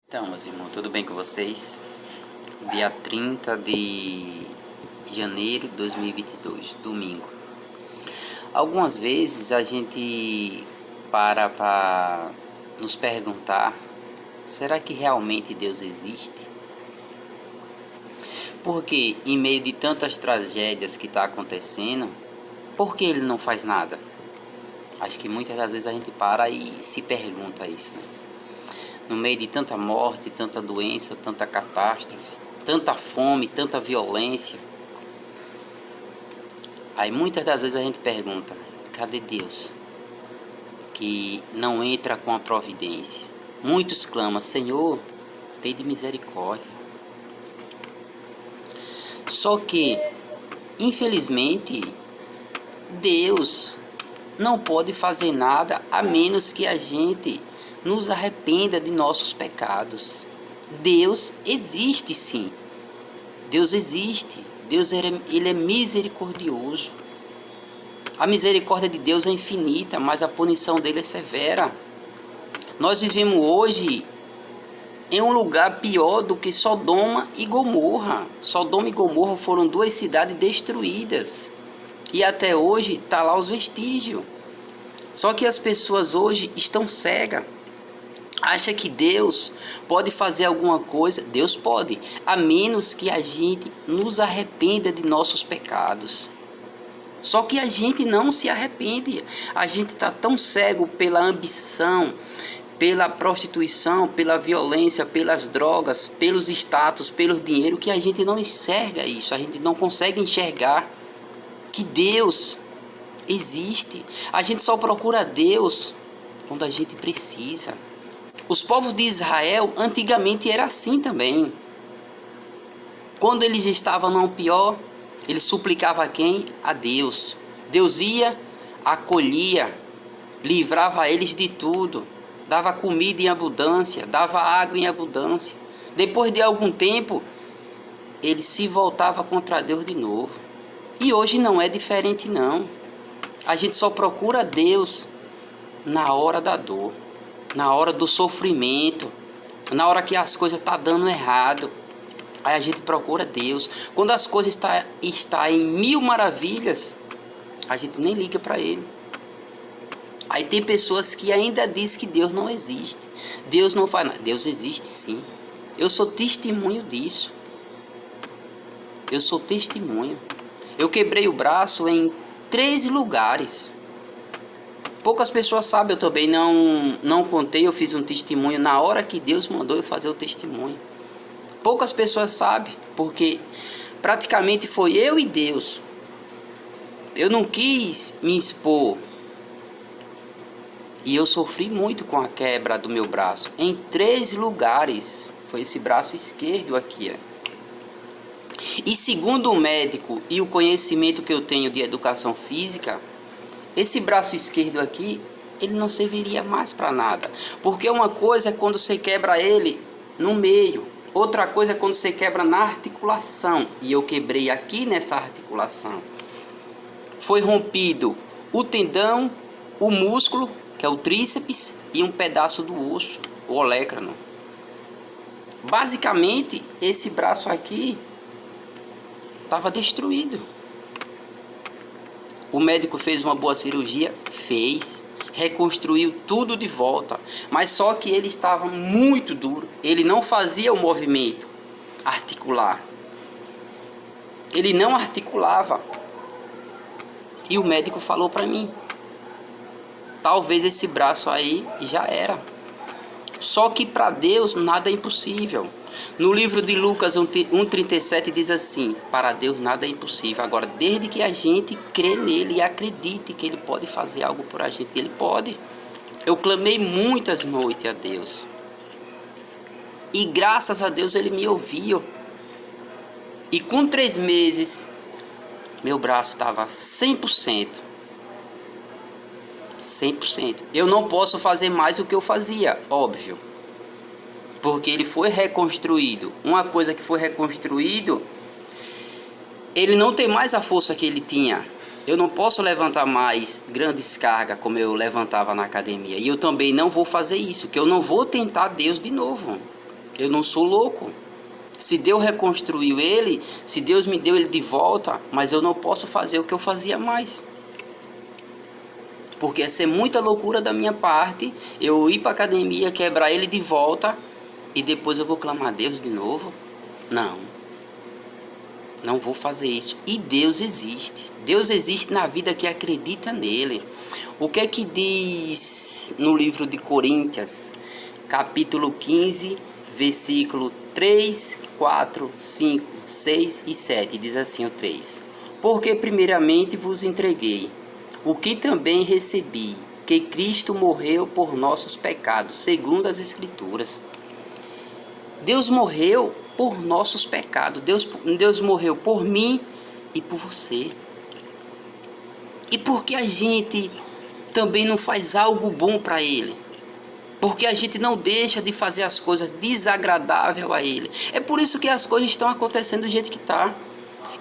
Então, meus irmãos, tudo bem com vocês? Dia 30 de janeiro de 2022, domingo. Algumas vezes a gente para nos perguntar: será que realmente Deus existe? Porque em meio de tantas tragédias que está acontecendo, por que Ele não faz nada? Acho que muitas das vezes a gente para e se pergunta isso, né? No meio de tanta morte, tanta doença, tanta catástrofe, tanta fome, tanta violência. Aí muitas das vezes a gente pergunta: cadê Deus? Que não entra com a providência. Muitos clamam: Senhor, tem de misericórdia. Só que, infelizmente, Deus não pode fazer nada a menos que a gente nos arrependa de nossos pecados. Deus existe, sim. Deus existe. Deus ele é misericordioso. A misericórdia de Deus é infinita, mas a punição dele é severa. Nós vivemos hoje em um lugar pior do que Sodoma e Gomorra. Sodoma e Gomorra foram duas cidades destruídas. E até hoje está lá os vestígios. Só que as pessoas hoje estão cegas. Acha que Deus pode fazer alguma coisa? Deus pode, a menos que a gente nos arrependa de nossos pecados. Só que a gente não se arrepende. A gente está tão cego pela ambição, pela prostituição, pela violência, pelas drogas, pelos status, pelo dinheiro, que a gente não enxerga isso. A gente não consegue enxergar que Deus existe. A gente só procura Deus quando a gente precisa. Os povos de Israel antigamente era assim também. Quando eles estavam no pior, eles suplicavam a quem? A Deus. Deus ia, acolhia, livrava eles de tudo, dava comida em abundância, dava água em abundância. Depois de algum tempo, eles se voltavam contra Deus de novo. E hoje não é diferente não. A gente só procura Deus na hora da dor, na hora do sofrimento, na hora que as coisas estão dando errado. Aí a gente procura Deus. Quando as coisas está em mil maravilhas, a gente nem liga para Ele. Aí tem pessoas que ainda dizem que Deus não existe. Deus não faz nada. Deus existe sim. Eu sou testemunho disso. Eu sou testemunho. Eu quebrei o braço em 13 lugares. Poucas pessoas sabem, eu também não contei, eu fiz um testemunho na hora que Deus mandou eu fazer o testemunho. Poucas pessoas sabem, porque praticamente foi eu e Deus. Eu não quis me expor. E eu sofri muito com a quebra do meu braço. Em 13 lugares. Foi esse braço esquerdo aqui, ó. E segundo o médico e o conhecimento que eu tenho de educação física, esse braço esquerdo aqui, ele não serviria mais para nada. Porque uma coisa é quando você quebra ele no meio. Outra coisa é quando você quebra na articulação. E eu quebrei aqui nessa articulação. Foi rompido o tendão, o músculo, que é o tríceps, e um pedaço do osso, o olecrano. Basicamente, esse braço aqui estava destruído. O médico fez uma boa cirurgia? Fez. Reconstruiu tudo de volta. Mas só que ele estava muito duro. Ele não fazia o movimento articular. Ele não articulava. E o médico falou para mim: talvez esse braço aí já era. Só que para Deus nada é impossível. No livro de Lucas 1,37 diz assim: para Deus nada é impossível. Agora, desde que a gente crê nele e acredite que ele pode fazer algo por a gente, ele pode. Eu clamei muitas noites a Deus. E graças a Deus ele me ouviu. E com 3 meses, meu braço estava 100%. 100%. Eu não posso fazer mais o que eu fazia, óbvio. Porque ele foi reconstruído. Uma coisa que foi reconstruído, ele não tem mais a força que ele tinha. Eu não posso levantar mais grandes cargas como eu levantava na academia. E eu também não vou fazer isso, que eu não vou tentar Deus de novo. Eu não sou louco. Se Deus reconstruiu ele, se Deus me deu ele de volta, mas eu não posso fazer o que eu fazia mais. Porque ia ser muita loucura da minha parte eu ir para a academia, quebrar ele de volta e depois eu vou clamar a Deus de novo. Não vou fazer isso. E Deus existe. Deus existe na vida que acredita nele. O que é que diz no livro de Coríntios, capítulo 15, versículo 3, 4, 5, 6 e 7. Diz assim o 3. Porque primeiramente vos entreguei o que também recebi, que Cristo morreu por nossos pecados, segundo as Escrituras. Deus morreu por nossos pecados. Deus morreu por mim e por você. E por que a gente também não faz algo bom para Ele? Porque a gente não deixa de fazer as coisas desagradáveis a Ele. É por isso que as coisas estão acontecendo do jeito que está.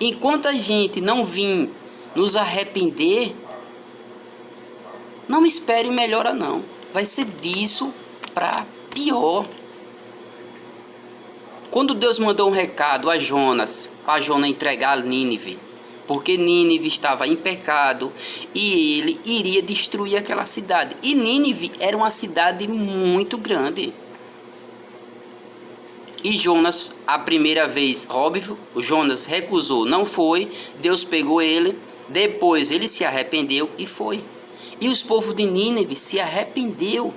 Enquanto a gente não vir nos arrepender, não espere melhora não. Vai ser disso para pior. Quando Deus mandou um recado a Jonas, para Jonas entregar a Nínive, porque Nínive estava em pecado e ele iria destruir aquela cidade. E Nínive era uma cidade muito grande. E Jonas, a primeira vez, óbvio, Jonas recusou, não foi. Deus pegou ele, depois ele se arrependeu e foi. E os povos de Nínive se arrependeu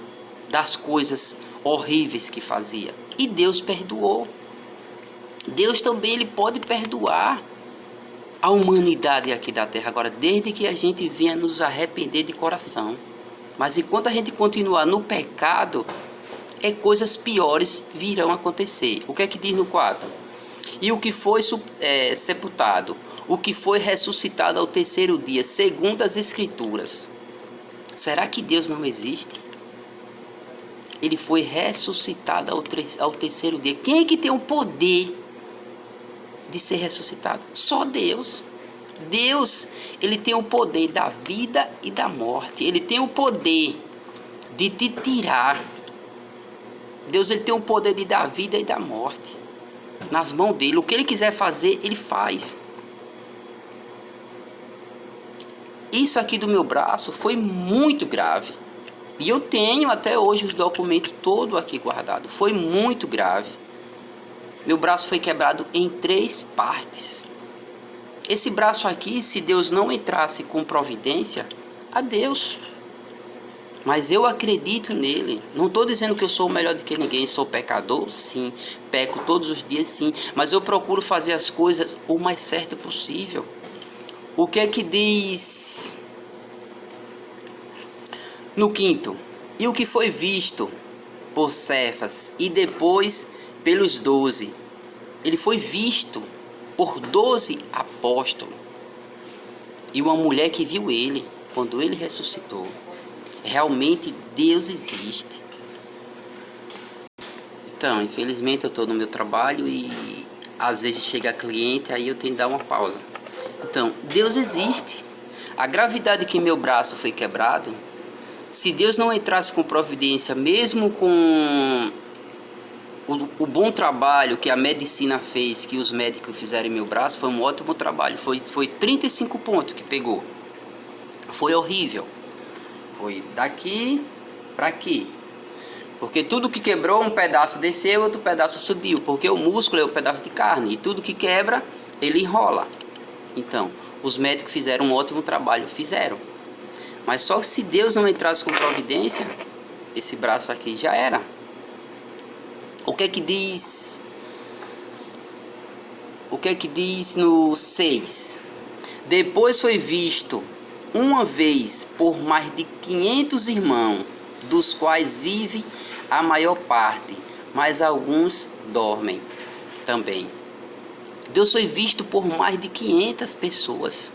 das coisas horríveis que fazia. E Deus perdoou. Deus também ele pode perdoar a humanidade aqui da terra agora, desde que a gente venha nos arrepender de coração. Mas enquanto a gente continuar no pecado, coisas piores virão acontecer. O que é que diz no 4? E o que foi sepultado, o que foi ressuscitado ao terceiro dia, segundo as Escrituras. Será que Deus não existe? Ele foi ressuscitado ao terceiro dia. Quem é que tem o poder de ser ressuscitado? Só Deus. Deus, ele tem o poder da vida e da morte. Ele tem o poder de te tirar. Deus, ele tem o poder de dar a vida e da morte nas mãos dele. O que ele quiser fazer, ele faz. Isso aqui do meu braço foi muito grave. E eu tenho até hoje os documentos todos aqui guardados. Foi muito grave. Meu braço foi quebrado em 3 partes. Esse braço aqui, se Deus não entrasse com providência, adeus. Mas eu acredito nele. Não estou dizendo que eu sou melhor do que ninguém. Sou pecador, sim. Peco todos os dias, sim. Mas eu procuro fazer as coisas o mais certo possível. O que é que diz no 5? E o que foi visto por Cefas e depois pelos 12. Ele foi visto por 12 apóstolos. E uma mulher que viu ele quando ele ressuscitou. Realmente Deus existe. Então, infelizmente eu estou no meu trabalho e às vezes chega cliente, aí eu tenho que dar uma pausa. Então, Deus existe. A gravidade que meu braço foi quebrado, se Deus não entrasse com providência, mesmo com o bom trabalho que a medicina fez, que os médicos fizeram em meu braço, foi um ótimo trabalho. Foi 35 pontos que pegou. Foi horrível. Foi daqui para aqui. Porque tudo que quebrou, um pedaço desceu, outro pedaço subiu. Porque o músculo é um pedaço de carne. E tudo que quebra, ele enrola. Então, os médicos fizeram um ótimo trabalho. Fizeram. Mas só que se Deus não entrasse com providência, esse braço aqui já era. O que é que diz? O que é que diz no 6? Depois foi visto uma vez por mais de 500 irmãos, dos quais vive a maior parte, mas alguns dormem também. Deus foi visto por mais de 500 pessoas.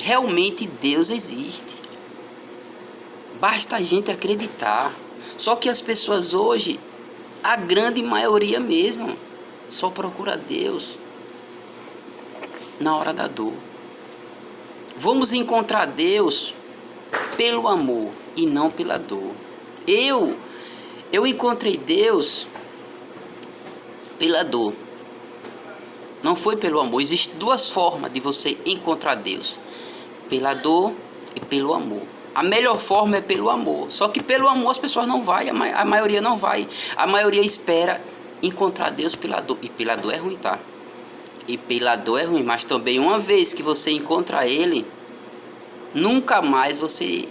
Realmente Deus existe. Basta a gente acreditar. Só que as pessoas hoje, a grande maioria mesmo, só procura Deus na hora da dor. Vamos encontrar Deus pelo amor e não pela dor. Eu encontrei Deus pela dor. Não foi pelo amor. Existem duas formas de você encontrar Deus: pela dor e pelo amor. A melhor forma é pelo amor. Só que pelo amor as pessoas não vão, a maioria não vai. A maioria espera encontrar Deus pela dor. E pela dor é ruim, tá? E pela dor é ruim, mas também uma vez que você encontra Ele, nunca mais você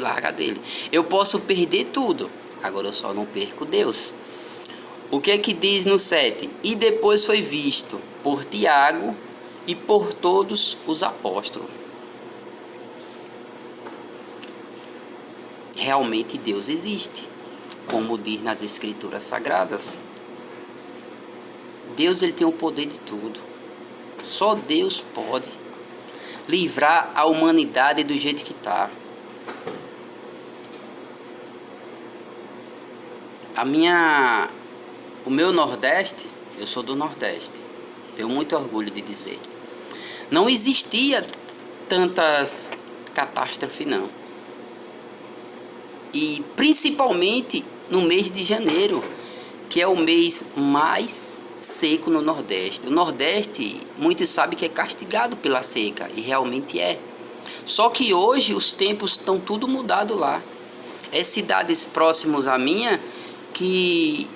larga dele. Eu posso perder tudo, agora eu só não perco Deus. O que é que diz no 7? E depois foi visto por Tiago e por todos os apóstolos. Realmente Deus existe, como diz nas Escrituras Sagradas. Deus, ele tem o poder de tudo. Só Deus pode livrar a humanidade do jeito que está. O meu Nordeste, eu sou do Nordeste, tenho muito orgulho de dizer, não existia tantas catástrofes não. E principalmente no mês de janeiro, que é o mês mais seco no Nordeste. O Nordeste, muitos sabem que é castigado pela seca, e realmente é. Só que hoje os tempos estão tudo mudado lá. É cidades próximas à minha que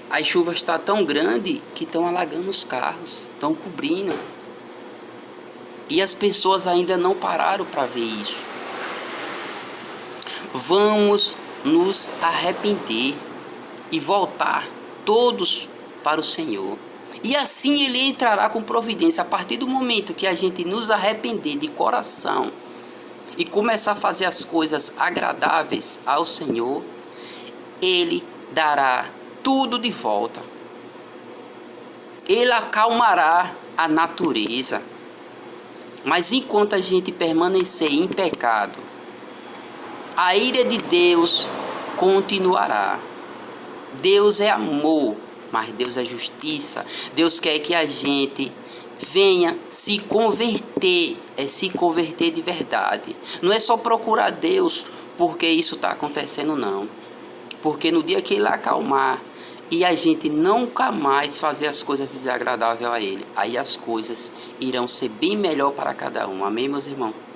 as chuvas estão tão grandes que estão alagando os carros, estão cobrindo. E as pessoas ainda não pararam para ver isso. Vamos nos arrepender e voltar todos para o Senhor. E assim Ele entrará com providência. A partir do momento que a gente nos arrepender de coração e começar a fazer as coisas agradáveis ao Senhor, Ele dará tudo de volta. Ele acalmará a natureza. Mas enquanto a gente permanecer em pecado, a ira de Deus continuará. Deus é amor, mas Deus é justiça. Deus quer que a gente venha se converter, se converter de verdade. Não é só procurar Deus porque isso está acontecendo, não. Porque no dia que Ele acalmar e a gente nunca mais fazer as coisas desagradáveis a Ele, aí as coisas irão ser bem melhor para cada um. Amém, meus irmãos?